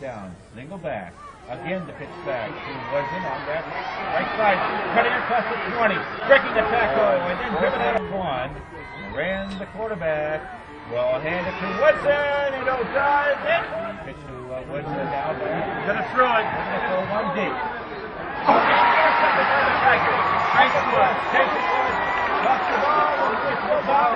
touchdown. Single back. Again the pitch back to Woodson on that right side. Cutting across the 20. Breaking the tackle and then driven out of one. Ran the quarterback. Well, hand it to Woodson. And it'll dive in. Pitch to Woodson now. Gonna throw it. Gonna throw one deep. Takes the ball. Lost the ball.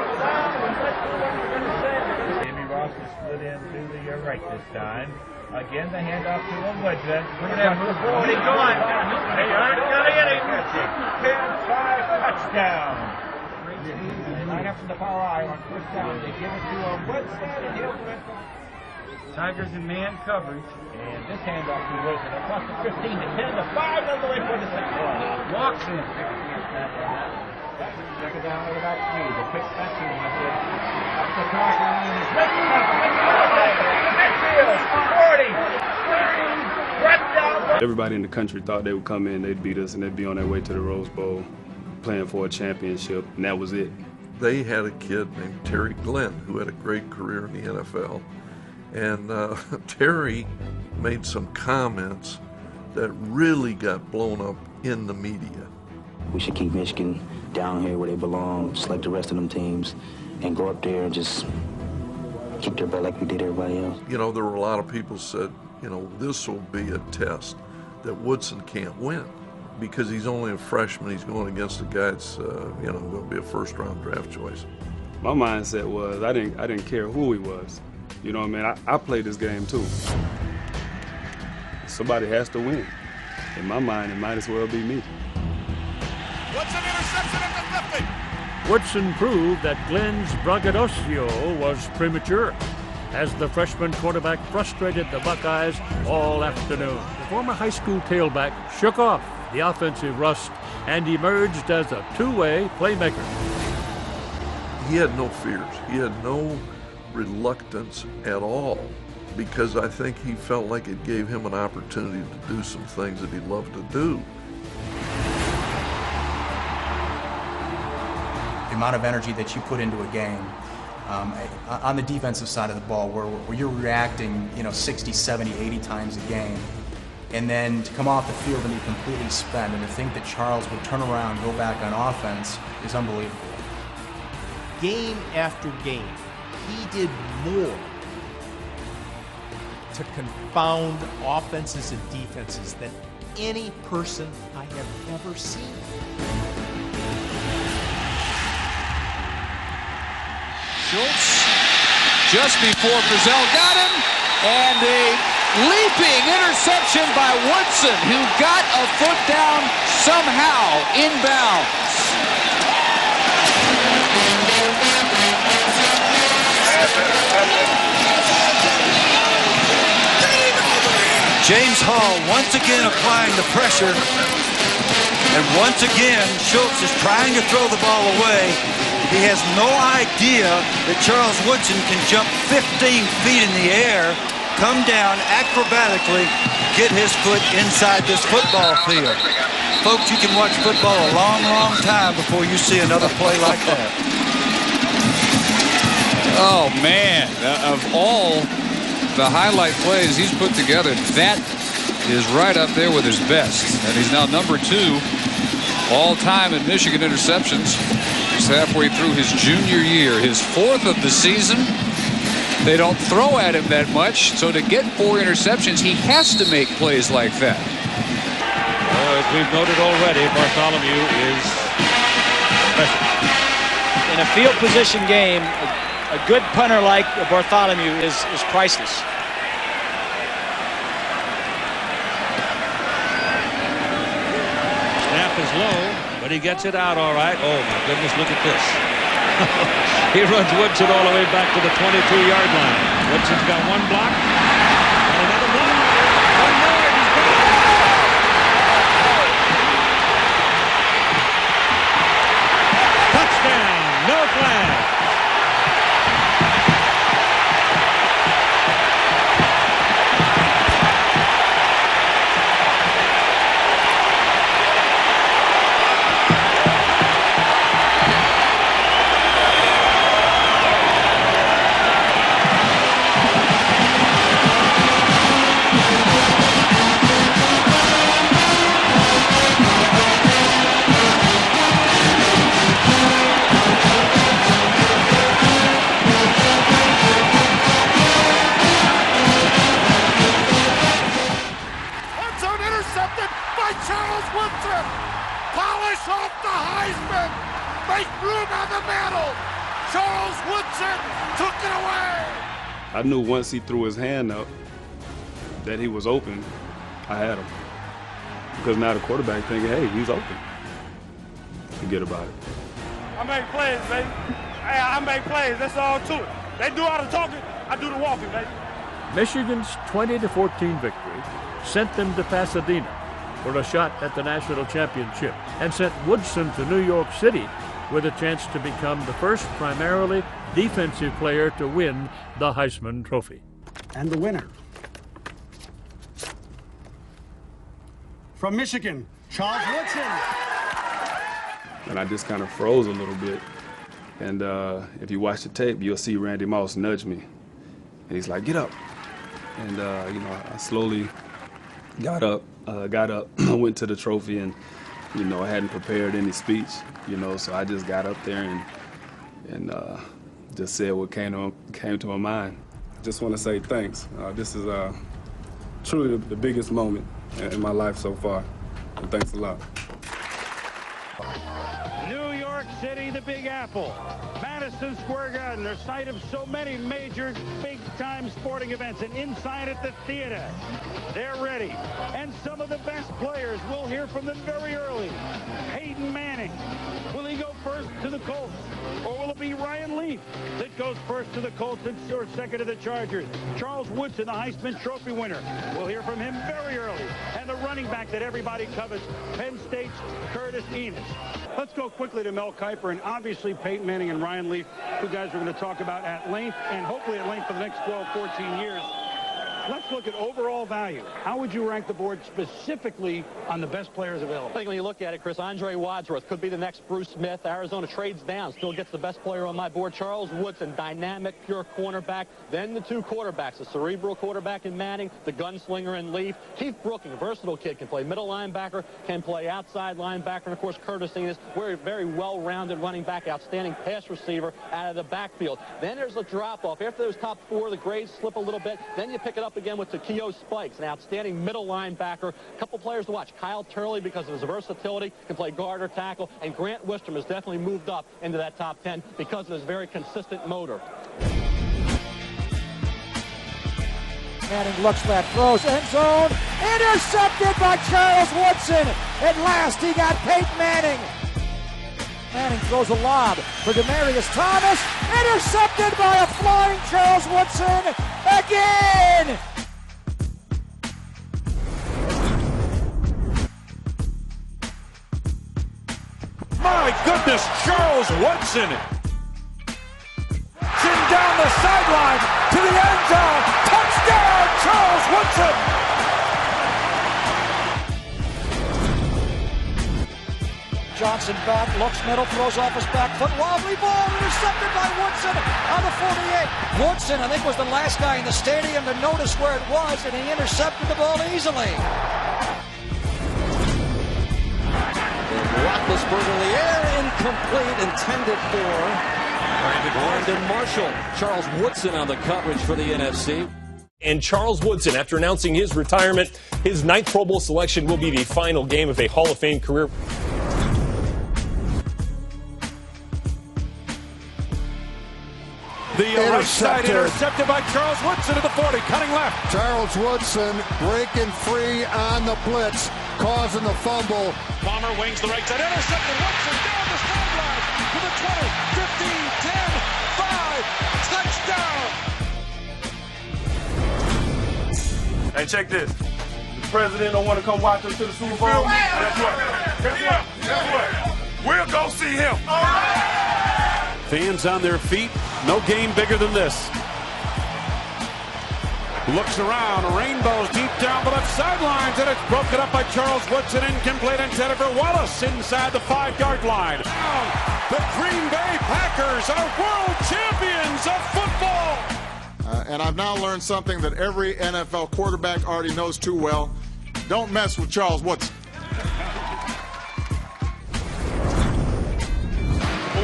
Jimmy Ross is split in to the right this time. Again, the handoff to Woodson. Look at that move forward. He's going. They aren't going to get him. 10-5 touchdown. Line up from the power eye on first down. They give it to Woodson, and he'll win. Tigers in man coverage. And this handoff to Woodson across the 15 to 10 to 5. All the way for the 6-1. Walks in. Second down with about 3. The quick passing method. Up the clock line is Everybody in the country thought they would come in, they'd beat us, and they'd be on their way to the Rose Bowl playing for a championship, and that was it. They had a kid named Terry Glenn who had a great career in the NFL, and Terry made some comments that really got blown up in the media. We should keep Michigan down here where they belong, just like the rest of them teams, and go up there and just keep their belt like we did everybody else. You know, there were a lot of people said, you know, this will be a test that Woodson can't win because he's only a freshman. He's going against a guy that's, you know, going to be a first-round draft choice. My mindset was I didn't care who he was. You know what I mean? I played this game too. Somebody has to win. In my mind, it might as well be me. Woodson interception at the 50. Woodson proved that Glenn's braggadocio was premature as the freshman quarterback frustrated the Buckeyes all afternoon. The former high school tailback shook off the offensive rust and emerged as a two-way playmaker. He had no fears. He had no reluctance at all because I think he felt like it gave him an opportunity to do some things that he loved to do. The amount of energy that you put into a game on the defensive side of the ball where you're reacting, you know, 60, 70, 80 times a game, and then to come off the field and be completely spent, and to think that Charles would turn around and go back on offense is unbelievable. Game after game, he did more to confound offenses and defenses than any person I have ever seen. Schultz, just before Frizzell got him, and a leaping interception by Woodson, who got a foot down somehow inbounds. James Hall once again applying the pressure, and once again Schultz is trying to throw the ball away. He has no idea that Charles Woodson can jump 15 feet in the air, come down acrobatically, get his foot inside this football field. Folks, you can watch football a long, long time before you see another play like that. Oh, man. Of all the highlight plays he's put together, that is right up there with his best. And he's now number 2 all-time in Michigan interceptions. He's halfway through his junior year, his 4th of the season. They don't throw at him that much, so to get 4 interceptions, he has to make plays like that. As we've noted already, Bartholomew is special. In a field position game, a good punter like Bartholomew is priceless. Snap is low, but he gets it out all right. Oh, my goodness, look at this. He runs Woodson all the way back to the 22-yard line. Woodson's got one block, and another block. One more, and he's got it. Touchdown, no flag. Great room on the mantle. Charles Woodson took it away. I knew once he threw his hand up that he was open, I had him. Because now the quarterback thinking, hey, he's open. Forget about it. I make plays, baby. Hey, I make plays. That's all to it. They do all the talking, I do the walking, baby. Michigan's 20-14 victory sent them to Pasadena for a shot at the national championship and sent Woodson to New York City with a chance to become the first primarily defensive player to win the Heisman Trophy. And the winner, from Michigan, Charles Woodson. And I just kind of froze a little bit. And if you watch the tape, you'll see Randy Moss nudge me. And he's like, get up. And, I slowly got up, went to the trophy, and, I hadn't prepared any speech, so I just got up there and just said what came to my mind. Just want to say thanks. This is truly the biggest moment in my life so far. And thanks a lot. New York City, the Big Apple. Madison Square Garden, the site of so many major big-time sporting events, and inside at the theater, they're ready. And some of the best players, we'll hear from them very early. Peyton Manning, will he go first to the Colts? Or will it be Ryan Leaf that goes first to the Colts or second to the Chargers? Charles Woodson, the Heisman Trophy winner. We'll hear from him very early. And the running back that everybody covets, Penn State's Curtis Enis. Let's go quickly to Mel Kiper, and obviously Peyton Manning and Ryan Leaf, who guys are going to talk about at length, and hopefully at length for the next 12, 14 years. Let's look at overall value. How would you rank the board specifically on the best players available? I think when you look at it, Chris, Andre Wadsworth could be the next Bruce Smith. Arizona trades down, still gets the best player on my board. Charles Woodson, dynamic, pure cornerback. Then the two quarterbacks, the cerebral quarterback in Manning, the gunslinger in Leaf. Keith Brooking, a versatile kid, can play middle linebacker, can play outside linebacker, and of course Curtis Enis, very well-rounded running back, outstanding pass receiver out of the backfield. Then there's a drop-off. After those top four, the grades slip a little bit. Then you pick it up again with Takeo Spikes, an outstanding middle linebacker. A couple players to watch. Kyle Turley, because of his versatility, can play guard or tackle. And Grant Wistrom has definitely moved up into that top 10 because of his very consistent motor. Manning looks left, throws, end zone, intercepted by Charles Woodson. At last, he got Peyton Manning. Manning throws a lob for Demaryius Thomas, intercepted by a flying Charles Woodson again. My goodness, Charles Woodson. Down the sideline to the end zone. Touchdown, Charles Woodson. Johnson back, looks middle, throws off his back foot. Wobbly ball, intercepted by Woodson on the 48. Woodson, I think, was the last guy in the stadium to notice where it was, and he intercepted the ball easily. Roethlisberger in the air, incomplete, intended for Brandon Marshall. Charles Woodson on the coverage for the NFC. And Charles Woodson, after announcing his retirement, his 9th Pro Bowl selection will be the final game of a Hall of Fame career. The right side intercepted by Charles Woodson at the 40, cutting left. Charles Woodson breaking free on the blitz, causing the fumble. Palmer wings the right side, intercepted Woodson down the sideline to the 20, 15, 10, 5, touchdown. Hey, check this. The president don't want to come watch us to the Super Bowl. Guess what? We'll go see him. Fans on their feet. No game bigger than this. Looks around. Rainbows deep down the left sidelines, and it's broken up by Charles Woodson. Incomplete intended for Wallace inside the 5-yard line. The Green Bay Packers are world champions of football. And I've now learned something that every NFL quarterback already knows too well. Don't mess with Charles Woodson.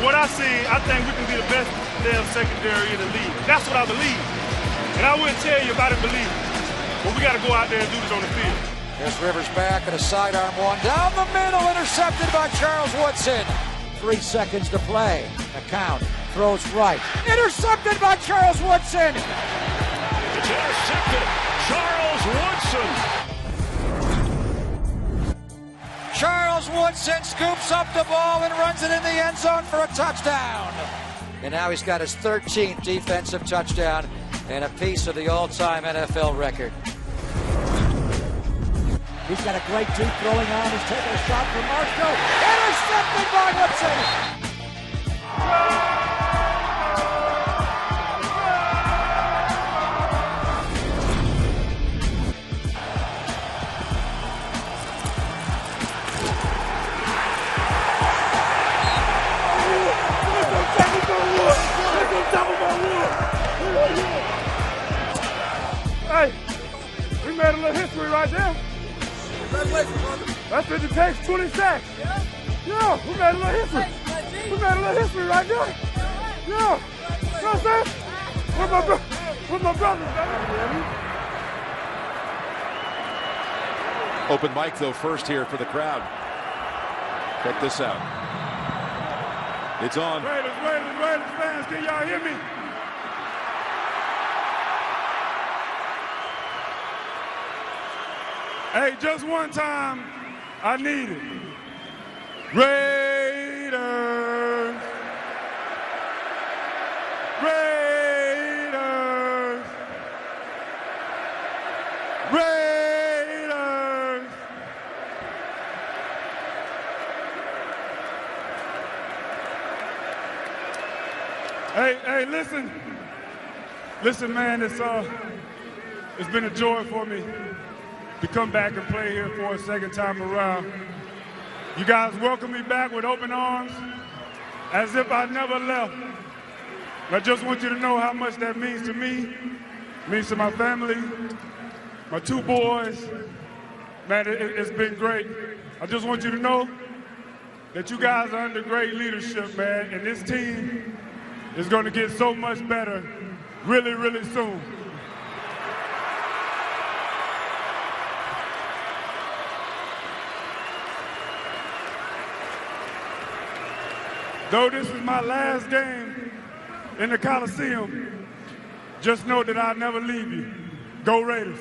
What I see, I think we can be the best damn secondary in the league. That's what I believe. And I wouldn't tell you if I didn't believe it. But we got to go out there and do this on the field. Here's Rivers back at a sidearm one. Down the middle, intercepted by Charles Woodson. 3 seconds to play. The count. Throws right. Intercepted by Charles Woodson. It's intercepted. Charles Woodson. Charles Woodson scoops up the ball and runs it in the end zone for a touchdown. And now he's got his 13th defensive touchdown and a piece of the all-time NFL record. He's got a great deep throwing arm. He's taking a shot from Marshall. Intercepted by Woodson. Hey, we made a little history right there. That's what it takes, 20 sacks. Yeah, we made a little history. We made a little history right there. Yeah, you know what I'm saying? With my brothers, baby. Open mic, though, first here for the crowd. Check this out. It's on. Raiders fans, can y'all hear me? Hey, just one time, I need it. Raiders. Raiders. Raiders. Hey, listen. Listen, man, it's been a joy for me to come back and play here for a second time around. You guys welcome me back with open arms, as if I never left. I just want you to know how much that means to me, means to my family, my 2 boys. Man, it's been great. I just want you to know that you guys are under great leadership, man, and this team is going to get so much better really, really soon. Though this is my last game in the Coliseum, just know that I'll never leave you. Go Raiders.